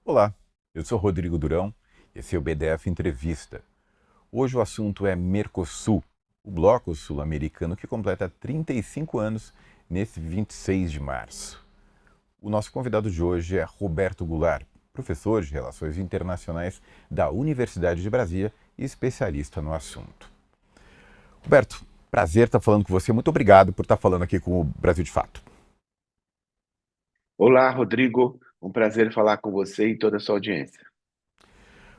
Olá, eu sou Rodrigo Durão, esse é o BDF Entrevista. Hoje o assunto é Mercosul, o bloco sul-americano que completa 35 anos nesse 26 de março. O nosso convidado de hoje é Roberto Goulart, professor de Relações Internacionais da Universidade de Brasília e especialista no assunto. Roberto, prazer estar falando com você. Muito obrigado por estar falando aqui com o Brasil de Fato. Olá, Rodrigo. Um prazer falar com você e toda a sua audiência.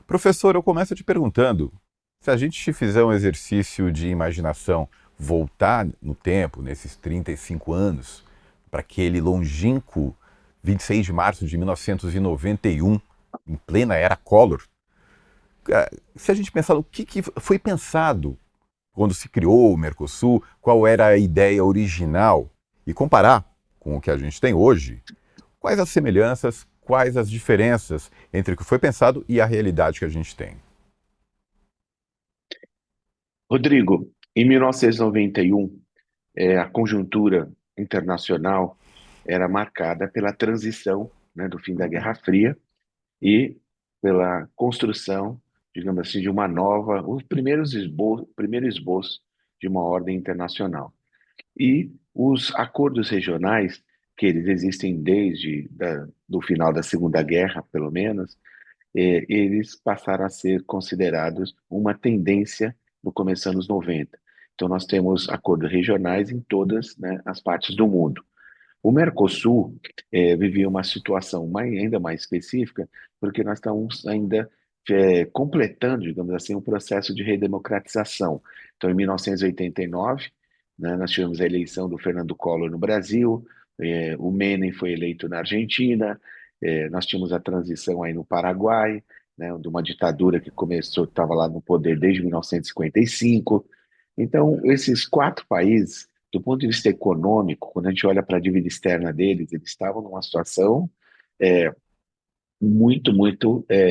Professor, eu começo te perguntando, se a gente fizer um exercício de imaginação, voltar no tempo, nesses 35 anos, para aquele longínquo 26 de março de 1991, em plena era Collor, se a gente pensar no que foi pensado quando se criou o Mercosul, qual era a ideia original, e comparar com o que a gente tem hoje, quais as semelhanças, quais as diferenças entre o que foi pensado e a realidade que a gente tem? Rodrigo, em 1991, a conjuntura internacional era marcada pela transição, né, do fim da Guerra Fria e pela construção, digamos assim, de uma nova, os primeiros primeiro esboço de uma ordem internacional. E os acordos regionais, que eles existem do final da Segunda Guerra, pelo menos, eles passaram a ser considerados uma tendência no começo dos anos 90. Então, nós temos acordos regionais em todas, né, as partes do mundo. O Mercosul vivia uma situação ainda mais específica, porque nós estamos ainda completando, digamos assim, um processo de redemocratização. Então, em 1989, né, nós tivemos a eleição do Fernando Collor no Brasil, o Menem foi eleito na Argentina, nós tínhamos a transição aí no Paraguai, né, de uma ditadura que começou, estava lá no poder desde 1955. Então, esses quatro países do ponto de vista econômico, quando a gente olha para a dívida externa deles, eles estavam numa situação é, muito,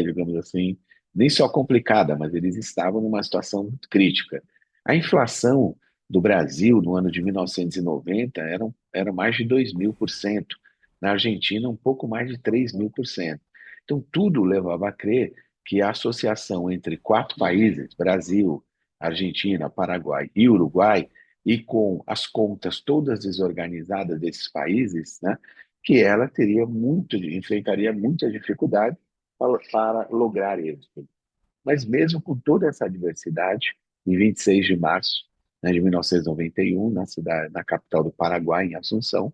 digamos assim, nem só complicada, mas eles estavam numa situação muito crítica. A inflação do Brasil no ano de 1990 era mais de 2.000%. Na Argentina, um pouco mais de 3.000%. Então, tudo levava a crer que a associação entre quatro países, Brasil, Argentina, Paraguai e Uruguai, e com as contas todas desorganizadas desses países, né, que ela enfrentaria muita dificuldade para lograr êxito. Mas mesmo com toda essa adversidade, em 26 de março, né, de 1991, na capital do Paraguai, em Assunção,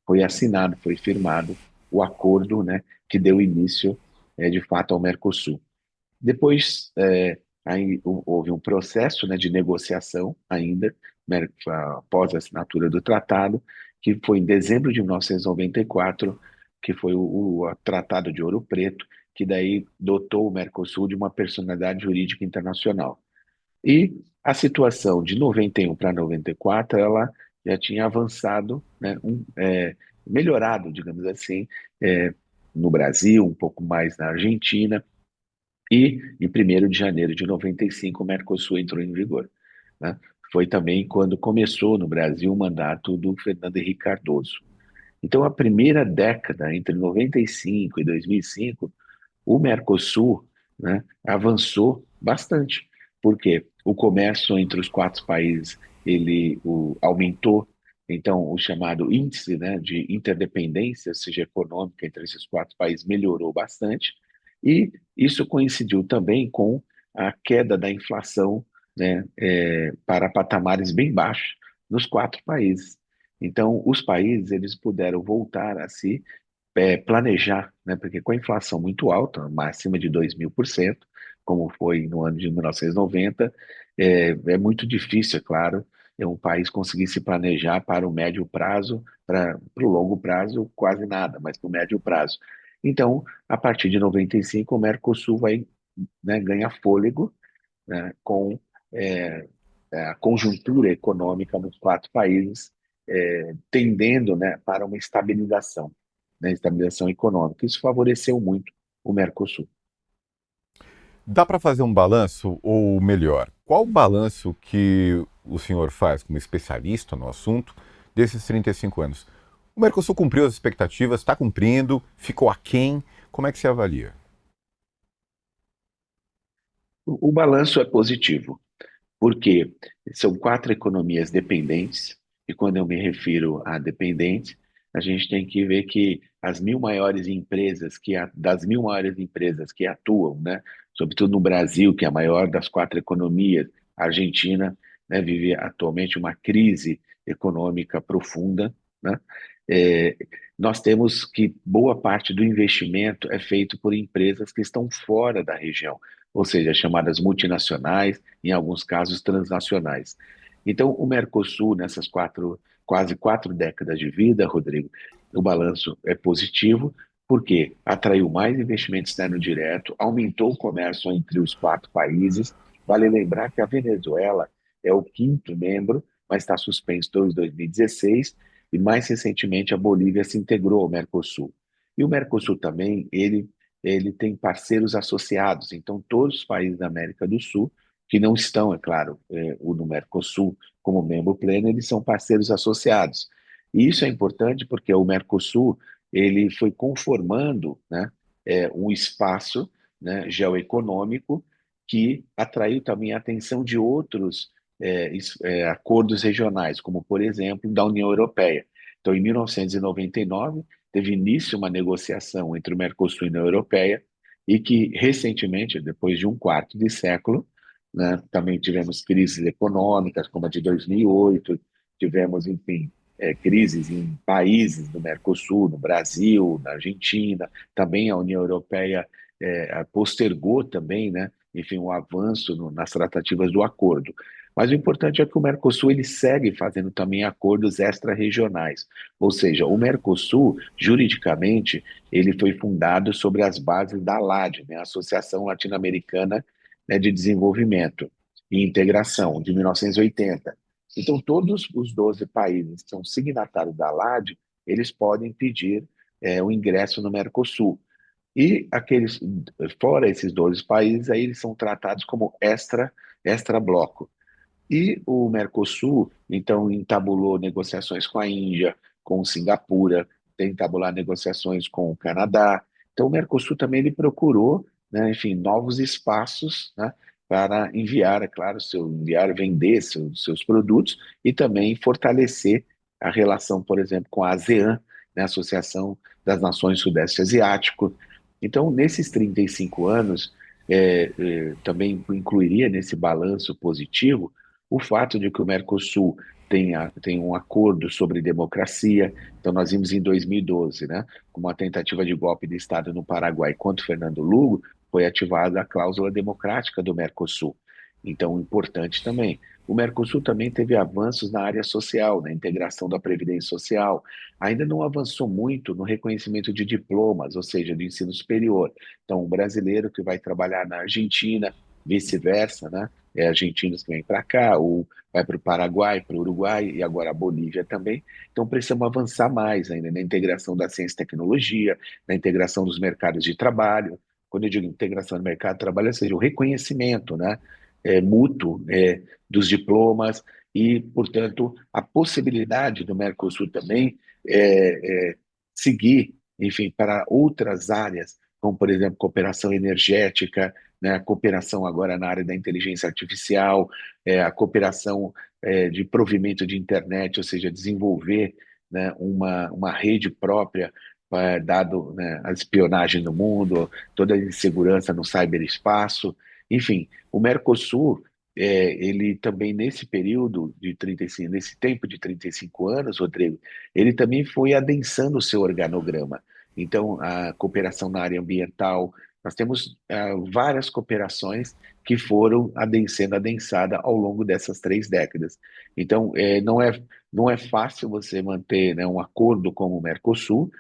foi firmado o acordo, né, que deu início, de fato, ao Mercosul. Depois, aí houve um processo, né, de negociação ainda, né, após a assinatura do tratado, que foi em dezembro de 1994, que foi o Tratado de Ouro Preto, que daí dotou o Mercosul de uma personalidade jurídica internacional. E a situação de 91 para 94, ela já tinha avançado, né, melhorado, digamos assim, é, no Brasil, um pouco mais na Argentina, e em 1º de janeiro de 95 o Mercosul entrou em vigor, né? Foi também quando começou no Brasil o mandato do Fernando Henrique Cardoso. Então, a primeira década, entre 95 e 2005, o Mercosul, né, avançou bastante, porque o comércio entre os quatro países aumentou, então o chamado índice, né, de interdependência, seja econômica, entre esses quatro países melhorou bastante, e isso coincidiu também com a queda da inflação, né, para patamares bem baixos nos quatro países. Então, os países eles puderam voltar a se planejar, né? Porque com a inflação muito alta, acima de 2.000%, como foi no ano de 1990, é muito difícil, é claro, um país conseguir se planejar para o médio prazo, para o longo prazo, quase nada, mas para o médio prazo. Então, a partir de 95, o Mercosul vai, né, ganhar fôlego, né, com é, a conjuntura econômica nos quatro países tendendo, né, para uma estabilização, né, estabilização econômica. Isso favoreceu muito o Mercosul. Dá para fazer um balanço, ou melhor, qual o balanço que o senhor faz como especialista no assunto desses 35 anos? O Mercosul cumpriu as expectativas, está cumprindo, ficou aquém? Como é que se avalia? O balanço é positivo, porque são quatro economias dependentes, e quando eu me refiro a dependentes, a gente tem que ver que as 1.000 maiores empresas das 1.000 maiores empresas que atuam, né, sobretudo no Brasil, que é a maior das quatro economias, a Argentina, né, vive atualmente uma crise econômica profunda, né? É, nós temos que boa parte do investimento é feito por empresas que estão fora da região, ou seja, chamadas multinacionais, em alguns casos transnacionais. Então, o Mercosul, nessas quase 4 décadas de vida, Rodrigo, o balanço é positivo, porque atraiu mais investimento externo direto, aumentou o comércio entre os quatro países. Vale lembrar que a Venezuela é o quinto membro, mas está suspenso desde 2016, e mais recentemente a Bolívia se integrou ao Mercosul. E o Mercosul também, ele tem parceiros associados, então todos os países da América do Sul, que não estão, é claro, no Mercosul como membro pleno, eles são parceiros associados. E isso é importante porque o Mercosul ele foi conformando, né, um espaço, né, geoeconômico que atraiu também a atenção de outros acordos regionais, como, por exemplo, da União Europeia. Então, em 1999, teve início uma negociação entre o Mercosul e a União Europeia, e que, recentemente, depois de um quarto de século, né, também tivemos crises econômicas, como a de 2008, tivemos, enfim, crises em países do Mercosul, no Brasil, na Argentina, também a União Europeia postergou também, né, enfim, o avanço nas tratativas do acordo. Mas o importante é que o Mercosul ele segue fazendo também acordos extra-regionais, ou seja, o Mercosul, juridicamente, ele foi fundado sobre as bases da ALAD, né, Associação Latino-Americana, né, de Desenvolvimento e Integração, de 1980. Então, todos os 12 países que são signatários da ALAD, eles podem pedir o ingresso no Mercosul. E aqueles, fora esses 12 países, aí eles são tratados como extra-bloco. E o Mercosul, então, entabulou negociações com a Índia, com Singapura, tem entabular negociações com o Canadá. Então, o Mercosul também ele procurou, né, enfim, novos espaços, né, para enviar, é claro, enviar, vender seus produtos e também fortalecer a relação, por exemplo, com a ASEAN, né, Associação das Nações Sudeste Asiático. Então, nesses 35 anos, também incluiria nesse balanço positivo o fato de que o Mercosul tem um acordo sobre democracia. Então, nós vimos em 2012, né, com uma tentativa de golpe de Estado no Paraguai contra Fernando Lugo, foi ativada a cláusula democrática do Mercosul. Então, importante também. O Mercosul também teve avanços na área social, na integração da Previdência Social. Ainda não avançou muito no reconhecimento de diplomas, ou seja, do ensino superior. Então, um brasileiro que vai trabalhar na Argentina, vice-versa, né? Argentinos que vêm para cá, ou vai para o Paraguai, para o Uruguai e agora a Bolívia também. Então precisamos avançar mais ainda na integração da ciência e tecnologia, na integração dos mercados de trabalho. Quando eu digo integração do mercado de trabalho, ou seja, o reconhecimento, né, mútuo dos diplomas e, portanto, a possibilidade do Mercosul também seguir, enfim, para outras áreas, como, por exemplo, cooperação energética, né, a cooperação agora na área da inteligência artificial, a cooperação de provimento de internet, ou seja, desenvolver, né, uma rede própria, dado, né, a espionagem no mundo, toda a insegurança no ciberespaço. Enfim, o Mercosul, ele também nesse período de 35, nesse tempo de 35 anos, Rodrigo, ele também foi adensando o seu organograma. Então, a cooperação na área ambiental, nós temos várias cooperações que foram sendo adensadas ao longo dessas 3 décadas. Então, não é fácil você manter, né, um acordo como o Mercosul,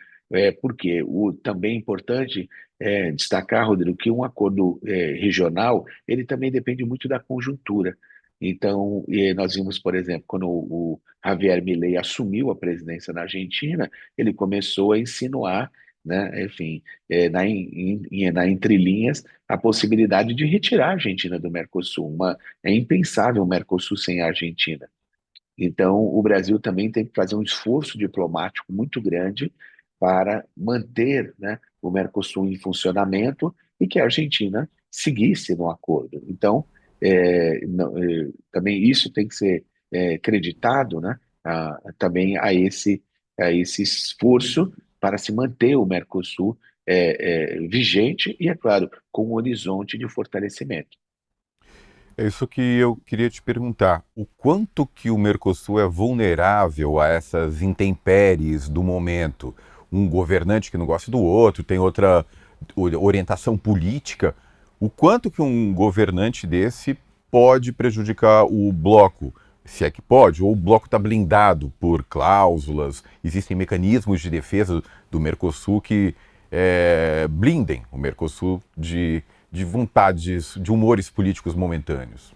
porque também é importante destacar, Rodrigo, que um acordo regional, ele também depende muito da conjuntura. Então, nós vimos, por exemplo, quando o Javier Milei assumiu a presidência na Argentina, ele começou a insinuar, né, enfim, na entrelinhas, a possibilidade de retirar a Argentina do Mercosul. É impensável o Mercosul sem a Argentina. Então, o Brasil também tem que fazer um esforço diplomático muito grande para manter, né, o Mercosul em funcionamento e que a Argentina seguisse no acordo. Então, também isso tem que ser creditado, né, também a esse esforço para se manter o Mercosul vigente e, é claro, com um horizonte de fortalecimento. É isso que eu queria te perguntar. O quanto que o Mercosul é vulnerável a essas intempéries do momento? Um governante que não gosta do outro, tem outra orientação política. O quanto que um governante desse pode prejudicar o bloco? Se é que pode, ou o bloco está blindado por cláusulas, existem mecanismos de defesa do Mercosul que blindem o Mercosul de vontades, de humores políticos momentâneos.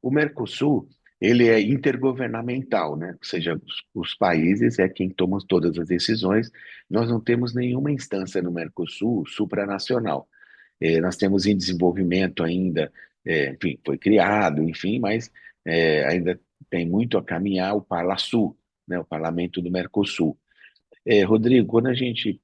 O Mercosul, ele é intergovernamental, né? Ou seja, os países é quem toma todas as decisões. Nós não temos nenhuma instância no Mercosul supranacional. Nós temos em desenvolvimento ainda, enfim, foi criado, enfim, mas ainda tem muito a caminhar o Parlasul, né? O Parlamento do Mercosul. Rodrigo, quando a gente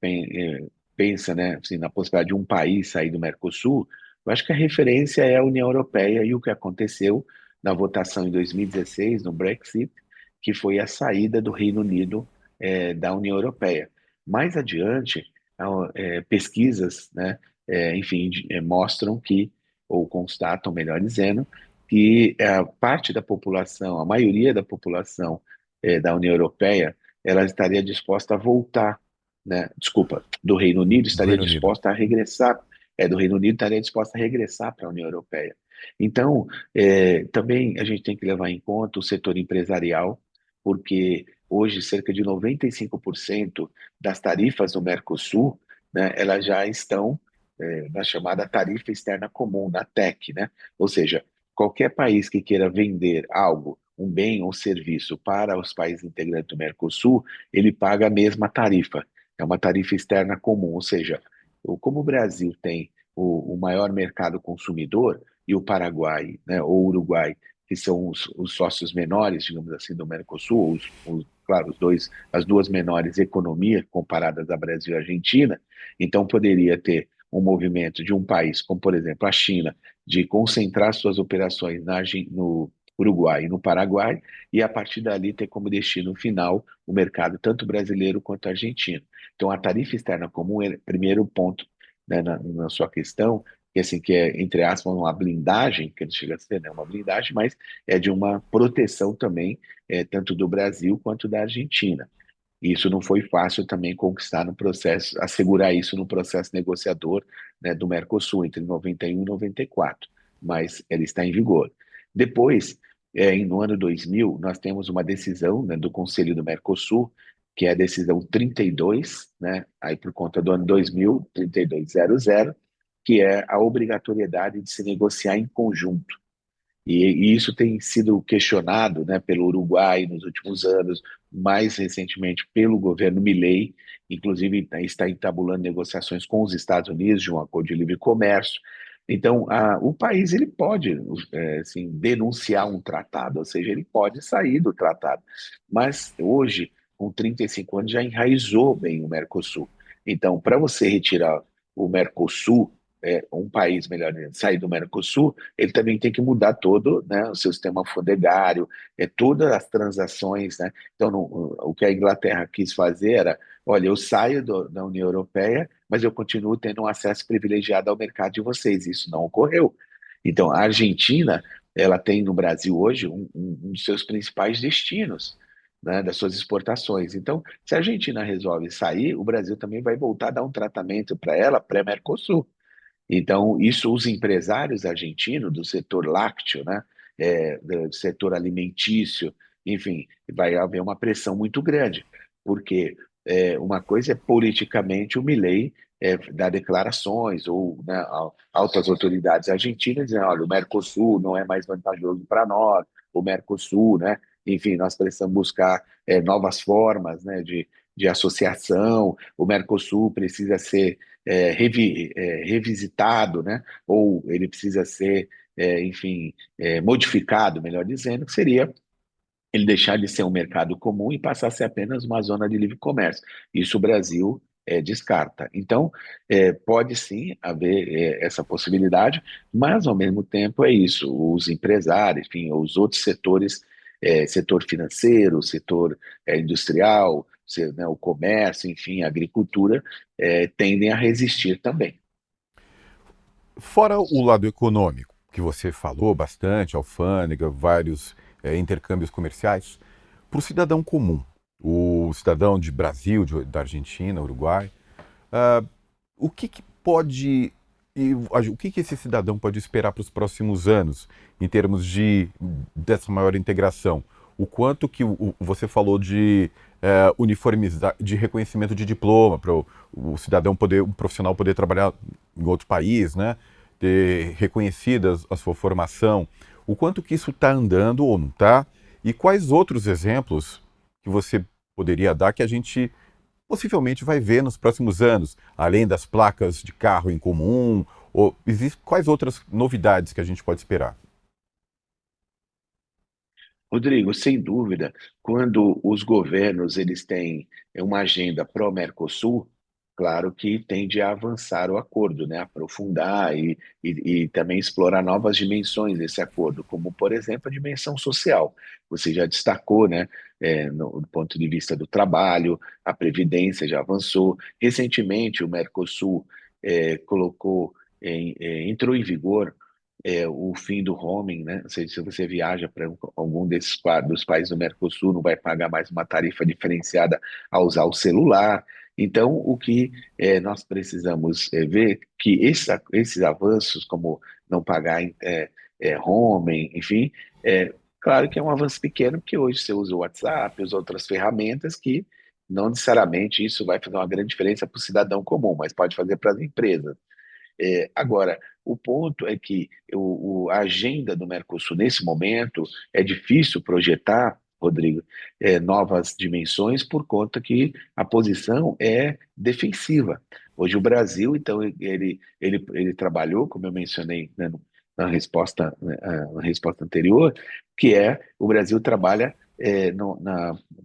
pensa, né, assim, na possibilidade de um país sair do Mercosul, eu acho que a referência é a União Europeia e o que aconteceu na votação em 2016, no Brexit, que foi a saída do Reino Unido da União Europeia. Mais adiante, pesquisas, né, enfim, mostram que, ou constatam, melhor dizendo, que parte da população, a maioria da população da União Europeia ela estaria disposta a voltar, né? Desculpa, do Reino Unido Do estaria Reino Unido. disposta a regressar, do Reino Unido estaria disposta a regressar para a União Europeia. Então, também a gente tem que levar em conta o setor empresarial, porque hoje cerca de 95% das tarifas do Mercosul, né, elas já estão na chamada tarifa externa comum, na TEC, né? Ou seja, qualquer país que queira vender algo um bem ou serviço para os países integrantes do Mercosul, ele paga a mesma tarifa. É uma tarifa externa comum, ou seja, como o Brasil tem o maior mercado consumidor e o Paraguai, né, ou o Uruguai, que são os sócios menores, digamos assim, do Mercosul, claro, as duas menores economias comparadas a Brasil e Argentina, então poderia ter um movimento de um país, como por exemplo a China, de concentrar suas operações no Uruguai e no Paraguai, e a partir dali ter como destino final o mercado tanto brasileiro quanto argentino. Então, a tarifa externa comum é o primeiro ponto, né, na sua questão, que, assim, que é, entre aspas, uma blindagem, que não chega a ser, né, uma blindagem, mas é de uma proteção também, tanto do Brasil quanto da Argentina. E isso não foi fácil também conquistar no processo, assegurar isso no processo negociador, né, do Mercosul entre 91 e 94, mas ela está em vigor. Depois, no ano 2000, nós temos uma decisão, né, do Conselho do Mercosul, que é a decisão 32, né, aí por conta do ano 2000, 3200, que é a obrigatoriedade de se negociar em conjunto. E isso tem sido questionado, né, pelo Uruguai nos últimos anos, mais recentemente pelo governo Milei, inclusive, né, está entabulando negociações com os Estados Unidos de um acordo de livre comércio. Então, o país ele pode assim, denunciar um tratado, ou seja, ele pode sair do tratado. Mas hoje, com 35 anos, já enraizou bem o Mercosul. Então, para você retirar o Mercosul, um país, melhor dizendo, sair do Mercosul, ele também tem que mudar todo, né, o seu sistema alfandegário, todas as transações, né? Então, o que a Inglaterra quis fazer era, olha, eu saio da União Europeia, mas eu continuo tendo um acesso privilegiado ao mercado de vocês. Isso não ocorreu. Então, a Argentina, ela tem no Brasil hoje um dos seus principais destinos, né, das suas exportações. Então, se a Argentina resolve sair, o Brasil também vai voltar a dar um tratamento para ela pré-Mercosul. Então, isso os empresários argentinos do setor lácteo, né, do setor alimentício, enfim, vai haver uma pressão muito grande, porque uma coisa é politicamente o Milei dar declarações ou, né, altas autoridades argentinas dizendo, olha, o Mercosul não é mais vantajoso para nós, o Mercosul, né, enfim, nós precisamos buscar novas formas, né, de associação, o Mercosul precisa ser revisitado, né? Ou ele precisa ser, enfim, modificado, melhor dizendo, que seria ele deixar de ser um mercado comum e passar a ser apenas uma zona de livre comércio. Isso o Brasil descarta. Então, pode sim haver essa possibilidade, mas ao mesmo tempo é isso, os empresários, enfim, os outros setores, setor financeiro, setor industrial, né, o comércio, enfim, a agricultura, tendem a resistir também. Fora o lado econômico, que você falou bastante, alfândega, vários intercâmbios comerciais, para o cidadão comum, o cidadão de Brasil, da Argentina, Uruguai, ah, o que, que pode o que, que esse cidadão pode esperar para os próximos anos em termos dessa maior integração? O quanto que você falou de uniformizar, de reconhecimento de diploma para o cidadão poder, um profissional poder trabalhar em outro país, né? Ter reconhecida a sua formação, o quanto que isso está andando ou não está, e quais outros exemplos que você poderia dar que a gente possivelmente vai ver nos próximos anos, além das placas de carro em comum, ou quais outras novidades que a gente pode esperar? Rodrigo, sem dúvida, quando os governos eles têm uma agenda pró-Mercosul, claro que tende a avançar o acordo, né? Aprofundar e também explorar novas dimensões desse acordo, como, por exemplo, a dimensão social. Você já destacou, né? Do ponto de vista do trabalho, a Previdência já avançou. Recentemente, o Mercosul colocou, entrou em vigor o fim do roaming, né? Ou seja, se você viaja para algum dos países do Mercosul, não vai pagar mais uma tarifa diferenciada ao usar o celular. Então, o que nós precisamos ver que esses avanços, como não pagar roaming, enfim, claro que é um avanço pequeno, porque hoje você usa o WhatsApp, as outras ferramentas que não necessariamente isso vai fazer uma grande diferença para o cidadão comum, mas pode fazer para as empresas. Agora, o ponto é que a agenda do Mercosul, nesse momento, é difícil projetar, Rodrigo, novas dimensões por conta que a posição é defensiva. Hoje o Brasil, então, ele trabalhou, como eu mencionei, né, na resposta anterior, que é o Brasil trabalha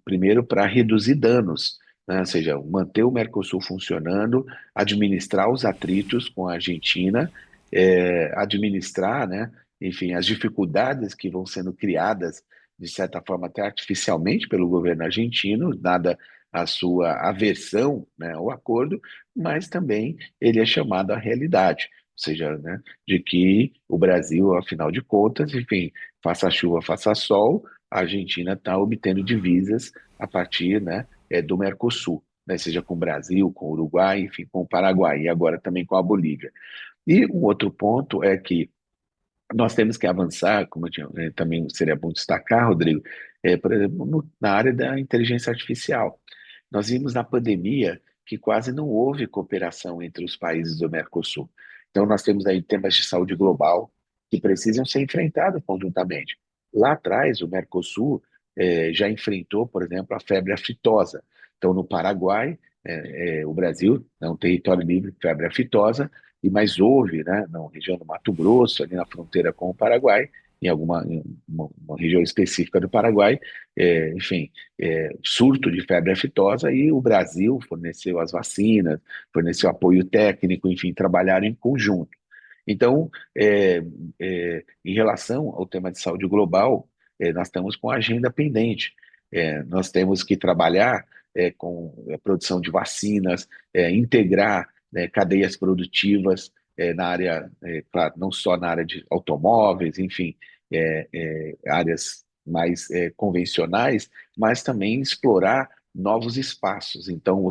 primeiro para reduzir danos, né, ou seja, manter o Mercosul funcionando, administrar os atritos com a Argentina, administrar, né, enfim, as dificuldades que vão sendo criadas, de certa forma, até artificialmente pelo governo argentino, dada a sua aversão, né, ao acordo, mas também ele é chamado à realidade, ou seja, né, de que o Brasil, afinal de contas, enfim, faça chuva, faça sol, a Argentina está obtendo divisas a partir, né, do Mercosul, né, seja com o Brasil, com o Uruguai, enfim, com o Paraguai e agora também com a Bolívia. E um outro ponto é que nós temos que avançar, como também seria bom destacar, Rodrigo, por exemplo, na área da inteligência artificial. Nós vimos na pandemia que quase não houve cooperação entre os países do Mercosul. Então, nós temos aí temas de saúde global que precisam ser enfrentados conjuntamente. Lá atrás, o Mercosul já enfrentou, por exemplo, a febre aftosa. Então, no Paraguai, o Brasil é um território livre de febre aftosa, e mais houve, né, na região do Mato Grosso, ali na fronteira com o Paraguai, em uma região específica do Paraguai, enfim, surto de febre aftosa, e o Brasil forneceu as vacinas, forneceu apoio técnico, enfim, trabalharam em conjunto. Então, em relação ao tema de saúde global, nós estamos com a agenda pendente. Nós temos que trabalhar com a produção de vacinas, integrar, né, cadeias produtivas na área, claro, não só na área de automóveis, enfim, áreas mais convencionais, mas também explorar novos espaços. Então,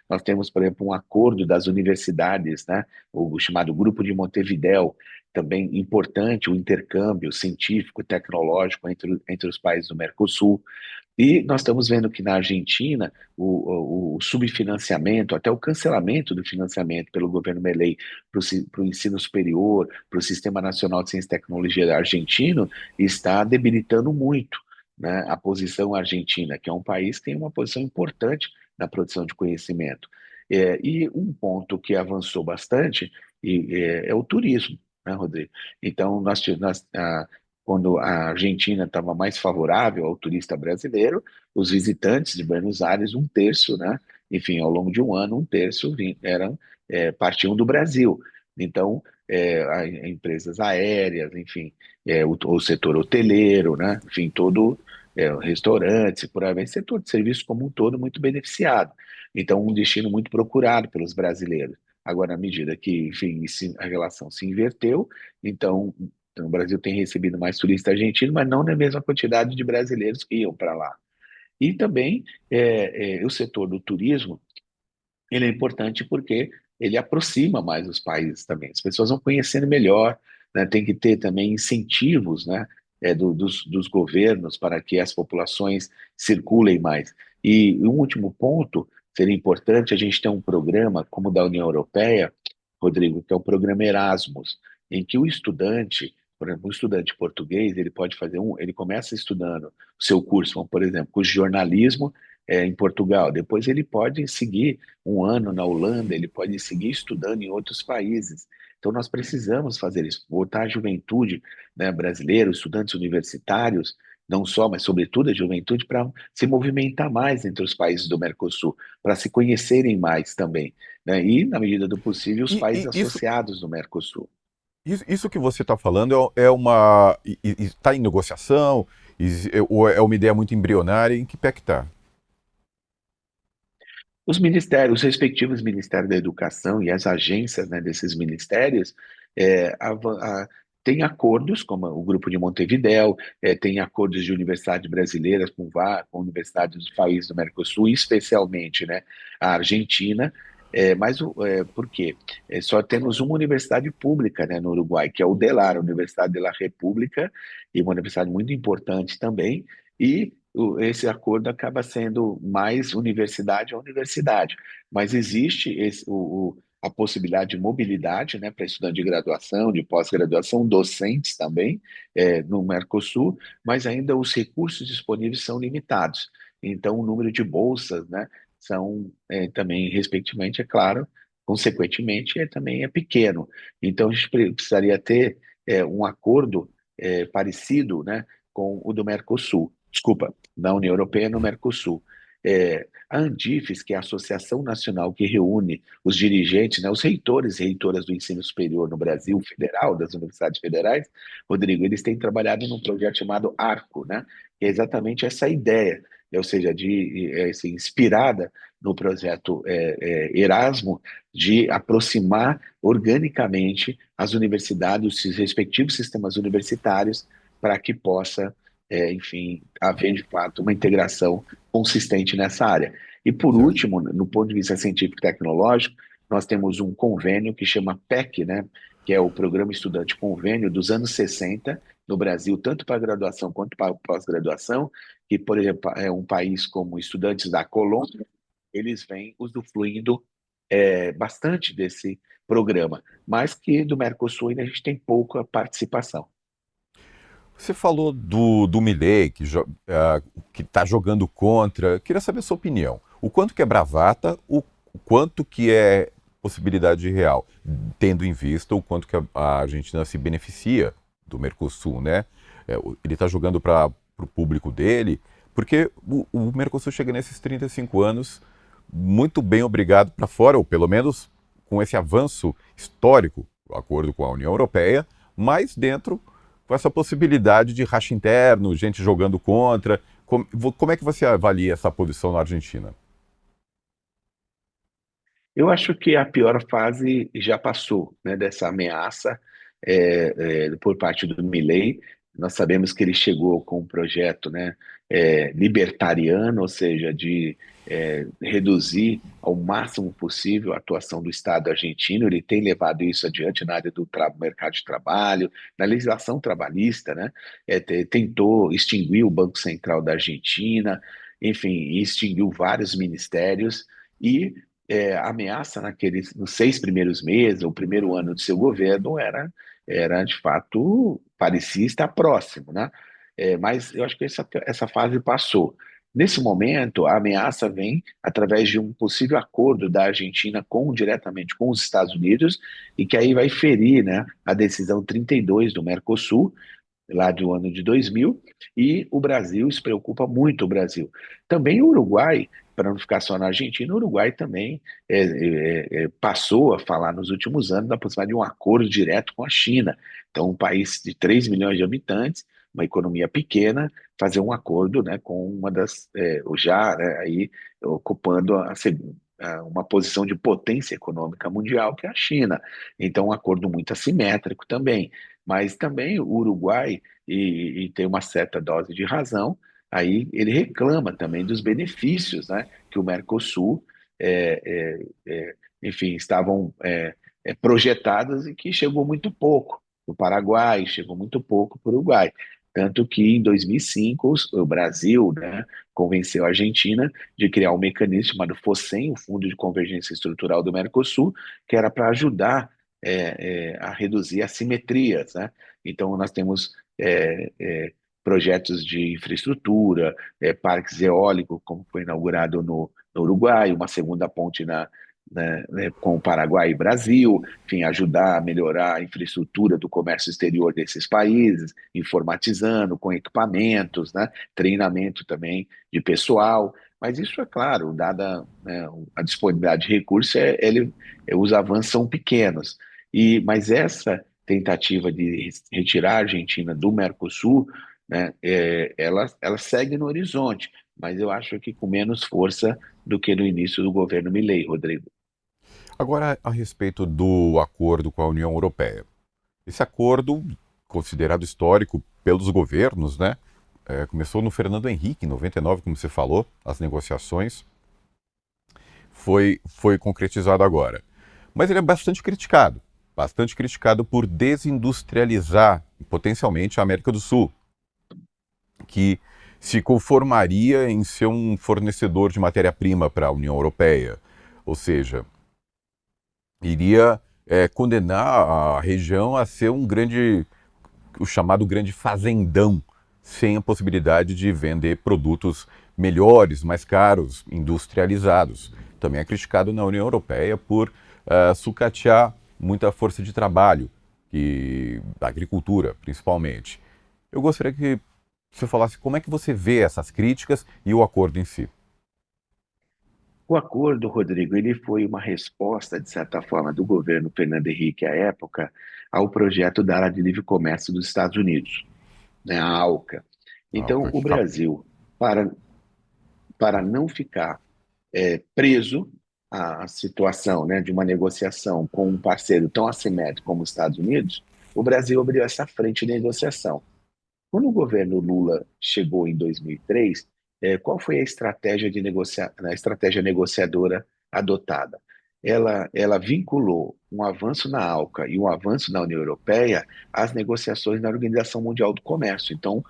nós temos, por exemplo, um acordo das universidades, né, o chamado Grupo de Montevidéu, também importante o intercâmbio científico, tecnológico entre os países do Mercosul. E nós estamos vendo que na Argentina o subfinanciamento, até o cancelamento do financiamento pelo governo Milei para o ensino superior, para o Sistema Nacional de Ciência e Tecnologia argentino, está debilitando muito, né, a posição argentina, que é um país que tem uma posição importante na produção de conhecimento. E um ponto que avançou bastante é o turismo, né, Rodrigo? Então, quando a Argentina estava mais favorável ao turista brasileiro, os visitantes de Buenos Aires, um terço, né, enfim, ao longo de um ano, um terço partiam do Brasil. Então, empresas aéreas, enfim, o setor hoteleiro, né? Enfim, todo restaurantes, por aí vai, setor de serviço como um todo muito beneficiado. Então, um destino muito procurado pelos brasileiros. Agora, à medida que, enfim, a relação se inverteu, então o Brasil tem recebido mais turistas argentinos, mas não na mesma quantidade de brasileiros que iam para lá. E também o setor do turismo, ele é importante porque ele aproxima mais os países também. As pessoas vão conhecendo melhor, né? Tem que ter também incentivos, né? Dos governos para que as populações circulem mais. E um último ponto, seria importante a gente ter um programa como o da União Europeia, Rodrigo, que é o programa Erasmus, em que o estudante, por exemplo, um estudante português, ele começa estudando o seu curso, por exemplo, curso de jornalismo em Portugal, depois ele pode seguir um ano na Holanda, ele pode seguir estudando em outros países. Então, nós precisamos fazer isso, botar a juventude, né, brasileira, os estudantes universitários, não só, mas sobretudo a juventude, para se movimentar mais entre os países do Mercosul, para se conhecerem mais também, né, e, na medida do possível, os países E isso, associados do Mercosul. isso que você está falando é uma. Está em negociação? Ou é uma ideia muito embrionária? Em que pé que está? Os ministérios, os respectivos ministérios da educação e as agências, né, desses ministérios é, ava- a- têm acordos, como o Grupo de Montevidéu, tem acordos de universidades brasileiras com universidades dos países do Mercosul, especialmente, né, a Argentina. Por quê? Só temos uma universidade pública, né, no Uruguai, que é o DELAR, a Universidade de la República, e uma universidade muito importante também, e esse acordo acaba sendo mais universidade a universidade, mas existe a possibilidade de mobilidade, né, para estudante de graduação, de pós-graduação, docentes também, no Mercosul, mas ainda os recursos disponíveis são limitados. Então, o número de bolsas, né, são também, respectivamente, é claro, consequentemente, também é pequeno. Então, a gente precisaria ter um acordo parecido, né, com o do Mercosul. Desculpa, na União Europeia e no Mercosul. A Andifes, que é a Associação Nacional que reúne os dirigentes, né, os reitores e reitoras do ensino superior no Brasil federal, das universidades federais, Rodrigo, eles têm trabalhado num projeto chamado ARCO, né, que é exatamente essa ideia, ou seja, assim, inspirada no projeto Erasmo, de aproximar organicamente as universidades, os respectivos sistemas universitários, para que possa enfim, haver de fato uma integração consistente nessa área. E por Certo. último, no ponto de vista científico e tecnológico, nós temos um convênio que chama PEC, né, que é o Programa Estudante Convênio dos anos 60 no Brasil, tanto para graduação quanto para pós-graduação, que, por exemplo, é um país como estudantes da Colômbia, eles vêm usufruindo bastante desse programa, mas que do Mercosul ainda a gente tem pouca participação. Você falou do Milei, que está jogando contra. Queria saber a sua opinião. O quanto que é bravata, o quanto que é possibilidade real, tendo em vista o quanto que a Argentina se beneficia do Mercosul, né? Ele está jogando para o público dele, porque o Mercosul chega nesses 35 anos muito bem obrigado para fora, ou pelo menos com esse avanço histórico, o acordo com a União Europeia, mas dentro com essa possibilidade de racha interno, gente jogando contra. Como é que você avalia essa posição na Argentina? Eu acho que a pior fase já passou, né, dessa ameaça por parte do Milei. Nós sabemos que ele chegou com um projeto, né, libertariano, ou seja, de reduzir ao máximo possível a atuação do Estado argentino. Ele tem levado isso adiante na área do mercado de trabalho, na legislação trabalhista, né? Tentou extinguir o Banco Central da Argentina, enfim, extinguiu vários ministérios e a ameaça nos 6 primeiros meses, o primeiro ano do seu governo, era de fato, parecia estar próximo, né? Mas eu acho que essa fase passou. Nesse momento, a ameaça vem através de um possível acordo da Argentina diretamente com os Estados Unidos, e que aí vai ferir, né, a decisão 32 do Mercosul, lá do ano de 2000, e o Brasil, isso preocupa muito o Brasil. Também o Uruguai, para não ficar só na Argentina, o Uruguai também passou a falar nos últimos anos da possibilidade de um acordo direto com a China. Então, um país de 3 milhões de habitantes, uma economia pequena, fazer um acordo, né, com uma das, já, né, aí ocupando uma posição de potência econômica mundial, que é a China. Então, um acordo muito assimétrico também. Mas também o Uruguai, e tem uma certa dose de razão, aí ele reclama também dos benefícios, né, que o Mercosul, enfim, estavam projetados e que chegou muito pouco. O Paraguai chegou muito pouco para o Uruguai. Tanto que em 2005 o Brasil, né, convenceu a Argentina de criar um mecanismo chamado FOSEM, o Fundo de Convergência Estrutural do Mercosul, que era para ajudar a reduzir assimetrias, né? Então, nós temos projetos de infraestrutura, parques eólicos, como foi inaugurado no Uruguai, uma segunda ponte né, com o Paraguai e Brasil, enfim, ajudar a melhorar a infraestrutura do comércio exterior desses países, informatizando, com equipamentos, né, treinamento também de pessoal. Mas isso é claro, dada, né, a disponibilidade de recursos, os avanços são pequenos. Mas essa tentativa de retirar a Argentina do Mercosul, né, ela segue no horizonte, mas eu acho que com menos força do que no início do governo Milei, Rodrigo. Agora, a respeito do acordo com a União Europeia. Esse acordo, considerado histórico pelos governos, né? Começou no Fernando Henrique, em 99, como você falou, as negociações. Foi concretizado agora. Mas ele é bastante criticado por desindustrializar potencialmente a América do Sul, que se conformaria em ser um fornecedor de matéria-prima para a União Europeia. Ou seja, iria condenar a região a ser o chamado grande fazendão, sem a possibilidade de vender produtos melhores, mais caros, industrializados. Também é criticado na União Europeia por sucatear muita força de trabalho, da agricultura, principalmente. Eu gostaria que você falasse como é que você vê essas críticas e o acordo em si. O acordo, Rodrigo, ele foi uma resposta, de certa forma, do governo Fernando Henrique à época ao projeto da área de livre comércio dos Estados Unidos, né, a ALCA. Ah, Então, o Brasil, para não ficar preso à situação, né, de uma negociação com um parceiro tão assimétrico como os Estados Unidos, o Brasil abriu essa frente de negociação. Quando o governo Lula chegou em 2003, qual foi a estratégia negociadora adotada? Ela vinculou um avanço na ALCA e um avanço na União Europeia às negociações na Organização Mundial do Comércio. Então,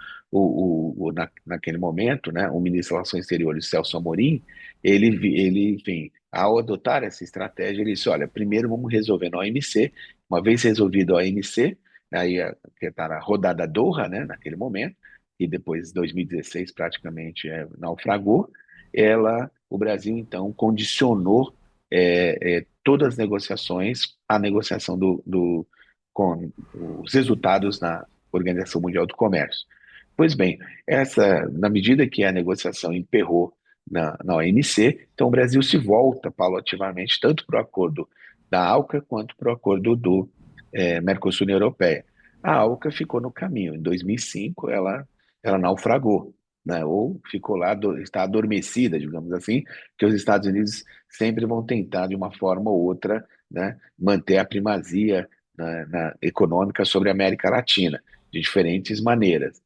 naquele momento, né, o ministro das Relações Exteriores, Celso Amorim, enfim, ao adotar essa estratégia, ele disse: olha, primeiro vamos resolver na OMC, uma vez resolvido a OMC, aí que está na rodada Doha, né, naquele momento, e depois 2016 praticamente naufragou, o Brasil então condicionou todas as negociações à negociação com os resultados na Organização Mundial do Comércio. Pois bem, na medida que a negociação emperrou na OMC, então o Brasil se volta paulativamente tanto para o acordo da ALCA quanto para o acordo do Mercosul-União Europeia. A ALCA ficou no caminho. Em 2005, ela naufragou, né? Ou ficou lá, está adormecida, digamos assim, que os Estados Unidos sempre vão tentar, de uma forma ou outra, né, manter a primazia econômica sobre a América Latina, de diferentes maneiras.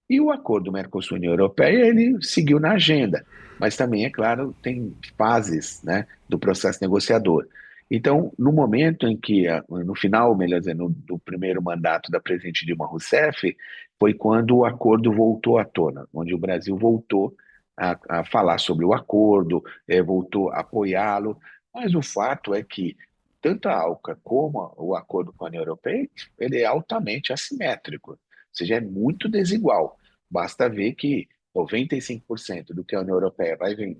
E o acordo Mercosul-União Europeia, ele seguiu na agenda, mas também, é claro, tem fases, né, do processo negociador. Então, no momento em que, no final, melhor dizendo, do primeiro mandato da presidente Dilma Rousseff, foi quando o acordo voltou à tona, onde o Brasil voltou a falar sobre o acordo, voltou a apoiá-lo, mas o fato é que tanto a ALCA como o acordo com a União Europeia, ele é altamente assimétrico, ou seja, é muito desigual. Basta ver que 95% do que a União Europeia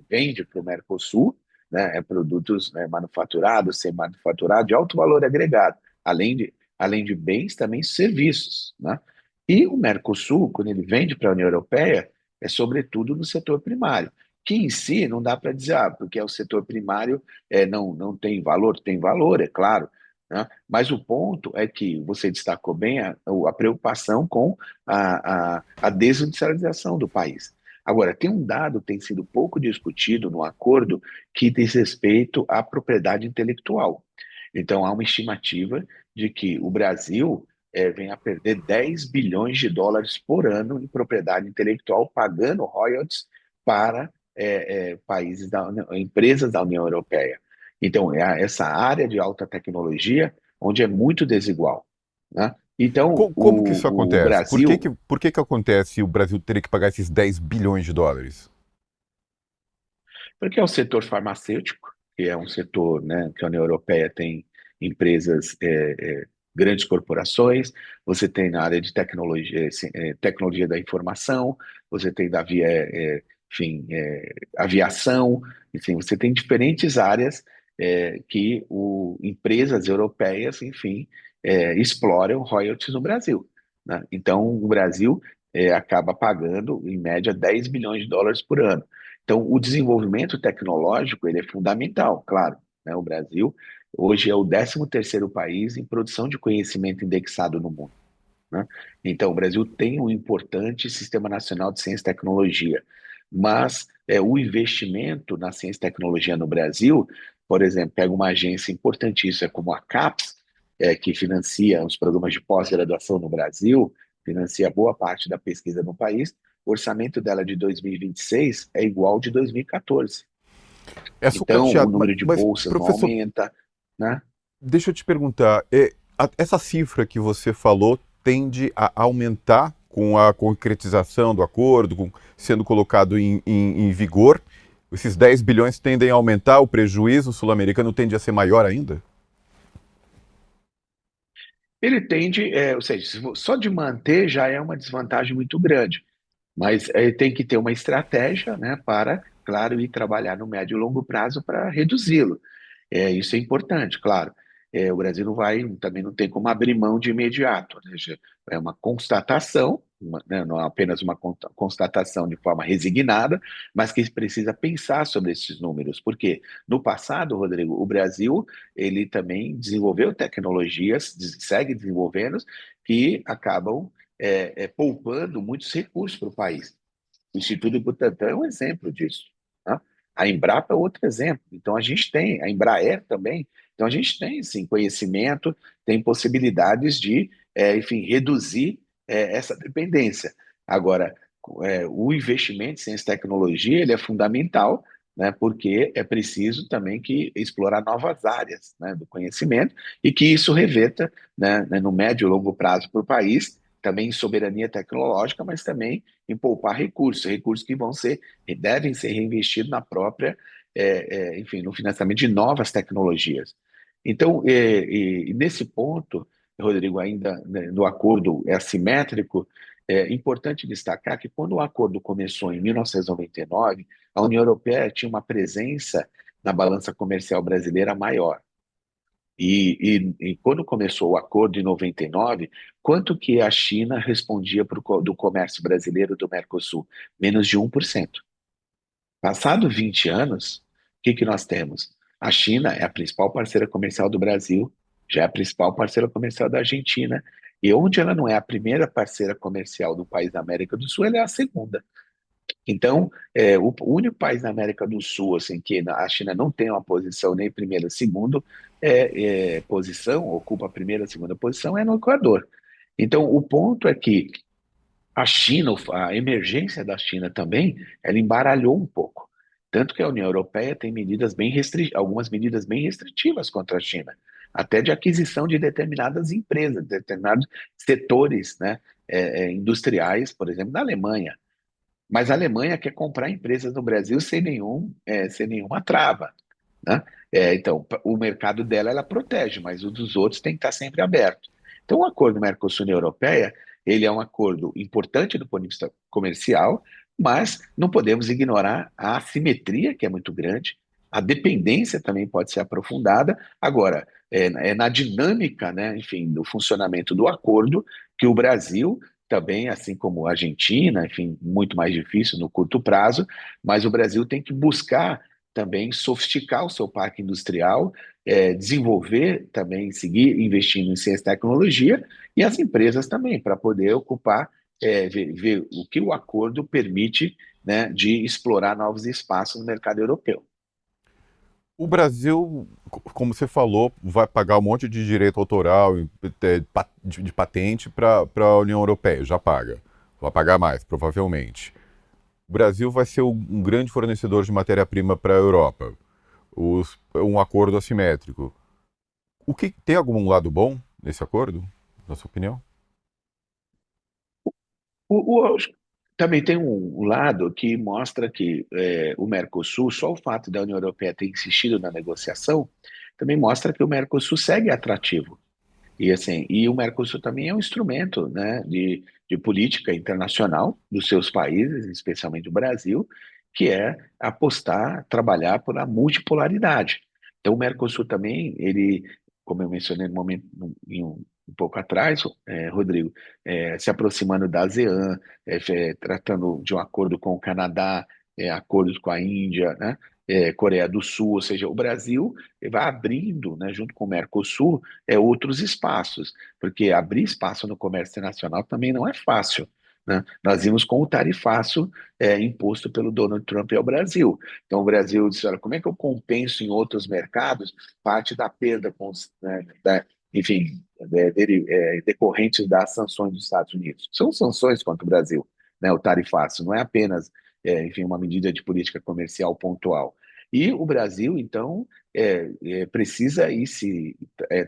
vende para o Mercosul, né, produtos, né, manufaturados, semi-manufaturados, de alto valor agregado, além de bens, também serviços, né? E o Mercosul, quando ele vende para a União Europeia, é sobretudo no setor primário, que em si não dá para dizer, porque é o setor primário não tem valor, é claro, né? Mas o ponto é que você destacou bem a preocupação com a desindustrialização do país. Agora, tem um dado que tem sido pouco discutido no acordo que diz respeito à propriedade intelectual. Então, há uma estimativa de que o Brasil vem a perder 10 bilhões de dólares por ano em propriedade intelectual, pagando royalties para países empresas da União Europeia. Então, essa área de alta tecnologia, onde é muito desigual, né? Então, Como que isso o acontece? Brasil, Por que acontece o Brasil ter que pagar esses 10 bilhões de dólares? porque é o setor farmacêutico, que é um setor, né, que a União Europeia tem empresas, grandes corporações, você tem na área de tecnologia, tecnologia da informação, você tem da via, enfim, aviação, enfim, você tem diferentes áreas que empresas europeias, enfim, exploram royalties no Brasil, né? Então, o Brasil acaba pagando, em média, 10 bilhões de dólares por ano. Então, o desenvolvimento tecnológico ele é fundamental, claro, né? O Brasil hoje é o 13º país em produção de conhecimento indexado no mundo, né? Então, o Brasil tem um importante Sistema Nacional de Ciência e Tecnologia, mas o investimento na ciência e tecnologia no Brasil, por exemplo, pega uma agência importantíssima como a CAPES, que financia os programas de pós-graduação no Brasil, financia boa parte da pesquisa no país, o orçamento dela de 2026 é igual ao de 2014. É Então, o sucateado. número de Mas, bolsas não professor, aumenta, né? deixa eu te perguntar, essa cifra que você falou tende a aumentar com a concretização do acordo, sendo colocado em vigor? Esses 10 bilhões tendem a aumentar, o prejuízo sul-americano tende a ser maior ainda? Ele tende, ou seja, só de manter já é uma desvantagem muito grande, mas tem que ter uma estratégia, né, para, claro, ir trabalhar no médio e longo prazo para reduzi-lo. Isso é importante, claro. O Brasil não vai, também não tem como abrir mão de imediato, né? É uma constatação, né, não é apenas uma constatação de forma resignada, mas que precisa pensar sobre esses números, porque no passado, Rodrigo, o Brasil ele também desenvolveu tecnologias, segue desenvolvendo, que acabam poupando muitos recursos para o país. O Instituto Butantan é um exemplo disso, né? A Embrapa é outro exemplo. Então, a gente tem, a Embraer também. Então, a gente tem, sim, conhecimento, tem possibilidades de, enfim, reduzir essa dependência. Agora, o investimento em ciência e tecnologia ele é fundamental, né, porque é preciso também que explorar novas áreas, né, do conhecimento e que isso reverta, né, no médio e longo prazo para o país, também em soberania tecnológica, mas também em poupar recursos, recursos que vão ser e devem ser reinvestidos na própria, enfim, no financiamento de novas tecnologias. Então, e nesse ponto, Rodrigo, ainda né, no acordo é assimétrico, é importante destacar que quando o acordo começou em 1999, a União Europeia tinha uma presença na balança comercial brasileira maior. E quando começou o acordo em 99, quanto que a China respondia do comércio brasileiro do Mercosul? Menos de 1%. Passado 20 anos, o que nós temos? A China é a principal parceira comercial do Brasil, já é a principal parceira comercial da Argentina, e onde ela não é a primeira parceira comercial do país da América do Sul, ela é a segunda. Então, o único país na América do Sul assim, que a China não tem uma posição nem primeira, segundo posição, ocupa a primeira, segunda posição, é no Equador. Então, o ponto é que a China, a emergência da China também, ela embaralhou um pouco. Tanto que a União Europeia tem algumas medidas bem restritivas contra a China, até de aquisição de determinadas empresas, determinados setores, né, industriais, por exemplo, na Alemanha. Mas a Alemanha quer comprar empresas no Brasil sem nenhuma trava, né? Então, o mercado dela ela protege, mas o dos outros tem que estar sempre aberto. Então, o acordo Mercosul-União Europeia, ele é um acordo importante do ponto de vista comercial, mas não podemos ignorar a assimetria, que é muito grande, a dependência também pode ser aprofundada. Agora, na dinâmica, né, enfim, do funcionamento do acordo, que o Brasil também, assim como a Argentina, enfim, muito mais difícil no curto prazo, mas o Brasil tem que buscar também sofisticar o seu parque industrial, desenvolver também, seguir investindo em ciência e tecnologia, e as empresas também, para poder ocupar, ver o que o acordo permite, né, de explorar novos espaços no mercado europeu. O Brasil, como você falou, vai pagar um monte de direito autoral, de patente para a União Europeia, já paga. Vai pagar mais, provavelmente. O Brasil vai ser um grande fornecedor de matéria-prima para a Europa. Um acordo assimétrico. Tem algum lado bom nesse acordo, na sua opinião? O, o- Também tem um lado que mostra que o Mercosul, só o fato da União Europeia ter insistido na negociação, também mostra que o Mercosul segue atrativo. E assim, e o Mercosul também é um instrumento, né, de política internacional dos seus países, especialmente o Brasil, que é apostar, trabalhar pela multipolaridade. Então, o Mercosul também, ele, como eu mencionei no momento, um pouco atrás, Rodrigo, se aproximando da ASEAN, tratando de um acordo com o Canadá, acordos com a Índia, né, Coreia do Sul, ou seja, o Brasil vai abrindo, né, junto com o Mercosul, outros espaços, porque abrir espaço no comércio internacional também não é fácil. Né? Nós vimos com o tarifaço imposto pelo Donald Trump ao Brasil. Então, o Brasil disse: olha, como é que eu compenso em outros mercados parte da perda, né, enfim, decorrentes das sanções dos Estados Unidos? São sanções contra o Brasil, né, o tarifaço, não é apenas, enfim, uma medida de política comercial pontual. E o Brasil, então, precisa ir se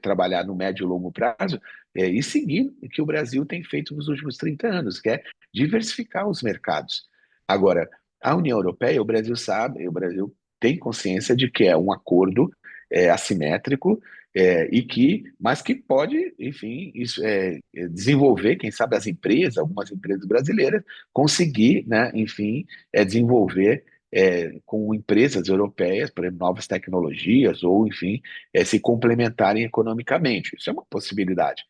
trabalhar no médio e longo prazo e seguir o que o Brasil tem feito nos últimos 30 anos, que é diversificar os mercados. Agora, a União Europeia, o Brasil sabe, o Brasil tem consciência de que é um acordo assimétrico mas que pode, enfim, desenvolver, quem sabe as empresas, algumas empresas brasileiras, conseguir, né, enfim, desenvolver com empresas europeias, por exemplo, novas tecnologias, ou, enfim, se complementarem economicamente. Isso é uma possibilidade.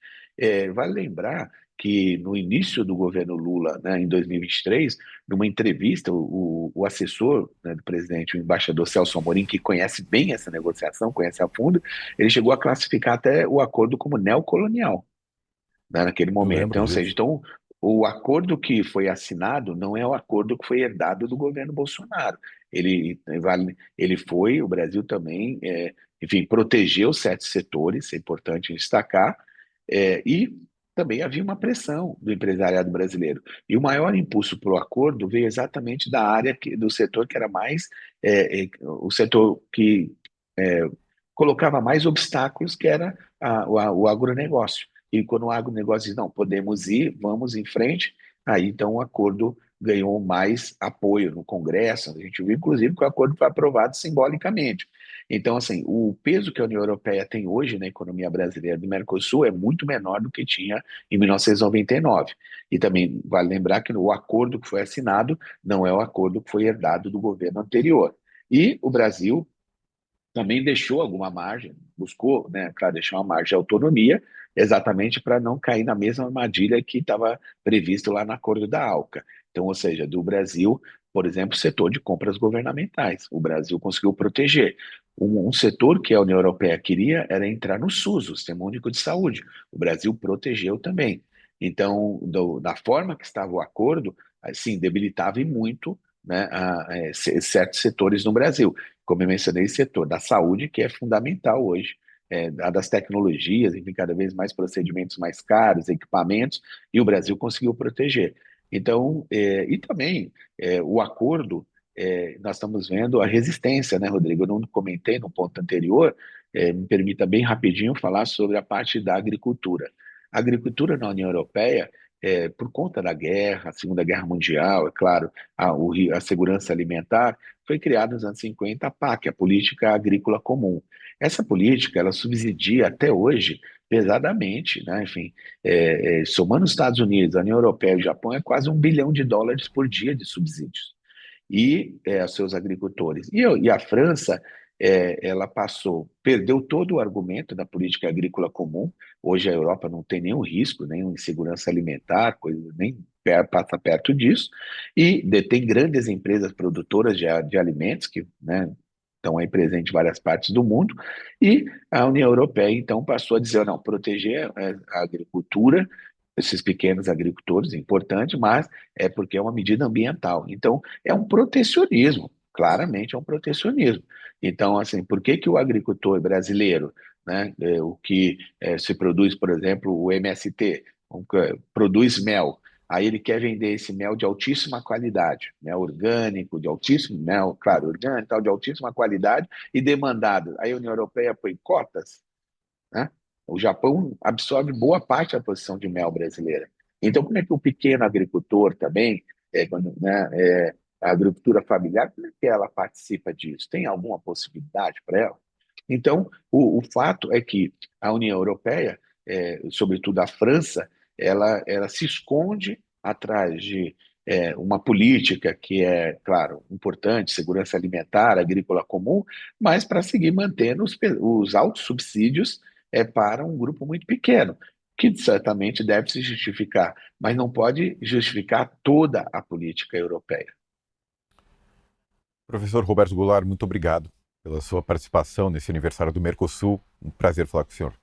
Vale lembrar que no início do governo Lula, né, em 2023, numa entrevista, o assessor, né, do presidente, o embaixador Celso Amorim, que conhece bem essa negociação, conhece a fundo, ele chegou a classificar até o acordo como neocolonial, né, naquele Eu momento. lembro Então, ou seja, disso. então, o acordo que foi assinado não é o acordo que foi herdado do governo Bolsonaro. O Brasil também, enfim, protegeu certos setores, é importante destacar, e também havia uma pressão do empresariado brasileiro. E o maior impulso para o acordo veio exatamente da área do setor que era mais, o setor que colocava mais obstáculos, que era o agronegócio. E quando o agronegócio diz: não, podemos ir, vamos em frente, aí então o acordo ganhou mais apoio no Congresso. A gente viu, inclusive, que o acordo foi aprovado simbolicamente. Então, assim, o peso que a União Europeia tem hoje na economia brasileira do Mercosul é muito menor do que tinha em 1999. E também vale lembrar que o acordo que foi assinado não é o acordo que foi herdado do governo anterior. E o Brasil também deixou alguma margem, buscou, né, para deixar uma margem de autonomia, exatamente para não cair na mesma armadilha que estava previsto lá no acordo da ALCA. Então, ou seja, do Brasil, por exemplo, setor de compras governamentais. O Brasil conseguiu proteger. Um setor que a União Europeia queria era entrar no SUS, o Sistema Único de Saúde. O Brasil protegeu também. Então, da forma que estava o acordo, assim, debilitava e muito, né, certos setores no Brasil, como eu mencionei, setor da saúde, que é fundamental hoje, das tecnologias, enfim, cada vez mais procedimentos mais caros, equipamentos, e o Brasil conseguiu proteger. Então, e também o acordo, nós estamos vendo a resistência, né, Rodrigo? Eu não comentei no ponto anterior, me permita bem rapidinho falar sobre a parte da agricultura. A agricultura na União Europeia, por conta da guerra, a Segunda Guerra Mundial, é claro, a segurança alimentar, foi criada nos anos 50 a PAC, a Política Agrícola Comum. Essa política, ela subsidia até hoje pesadamente, né? Enfim, somando os Estados Unidos, a União Europeia e o Japão, é quase US$ 1 bilhão por dia de subsídios e aos seus agricultores. E a França ela perdeu todo o argumento da política agrícola comum. Hoje a Europa não tem nenhum risco, nenhuma insegurança alimentar, coisa, nem passa perto disso, e detém grandes empresas produtoras de alimentos, que, né, estão aí presentes em várias partes do mundo, e a União Europeia, então, passou a dizer, não, proteger a agricultura, esses pequenos agricultores, é importante, mas é porque é uma medida ambiental. Então, é um protecionismo, claramente é um protecionismo. Então, assim, por que que o agricultor brasileiro, né, o que se produz, por exemplo, o MST, produz mel, aí ele quer vender esse mel de altíssima qualidade, mel orgânico, de altíssimo, mel, claro, orgânico, tal, de altíssima qualidade e demandado. Aí a União Europeia põe cotas, né? O Japão absorve boa parte da produção de mel brasileira. Então, como é que o pequeno agricultor também, a agricultura familiar, como é que ela participa disso? Tem alguma possibilidade para ela? Então, o fato é que a União Europeia, sobretudo a França, ela se esconde atrás de uma política que é, claro, importante, segurança alimentar, agrícola comum, mas para seguir mantendo os altos subsídios para um grupo muito pequeno, que certamente deve se justificar, mas não pode justificar toda a política europeia. Professor Roberto Goulart, muito obrigado pela sua participação nesse aniversário do Mercosul. Um prazer falar com o senhor.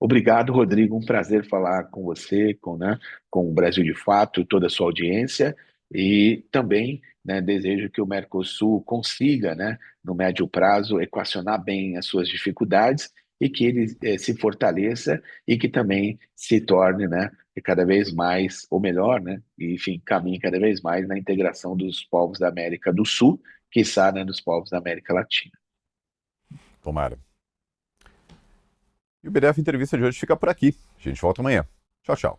Obrigado, Rodrigo. Um prazer falar com você, com o Brasil de Fato, toda a sua audiência. E também, né, desejo que o Mercosul consiga, né, no médio prazo, equacionar bem as suas dificuldades e que ele se fortaleça e que também se torne, né, cada vez mais, ou melhor, né, e, enfim, caminhe cada vez mais na integração dos povos da América do Sul, quiçá, né, dos povos da América Latina. Tomara. E o BDF Entrevista de hoje fica por aqui. A gente volta amanhã. Tchau, tchau.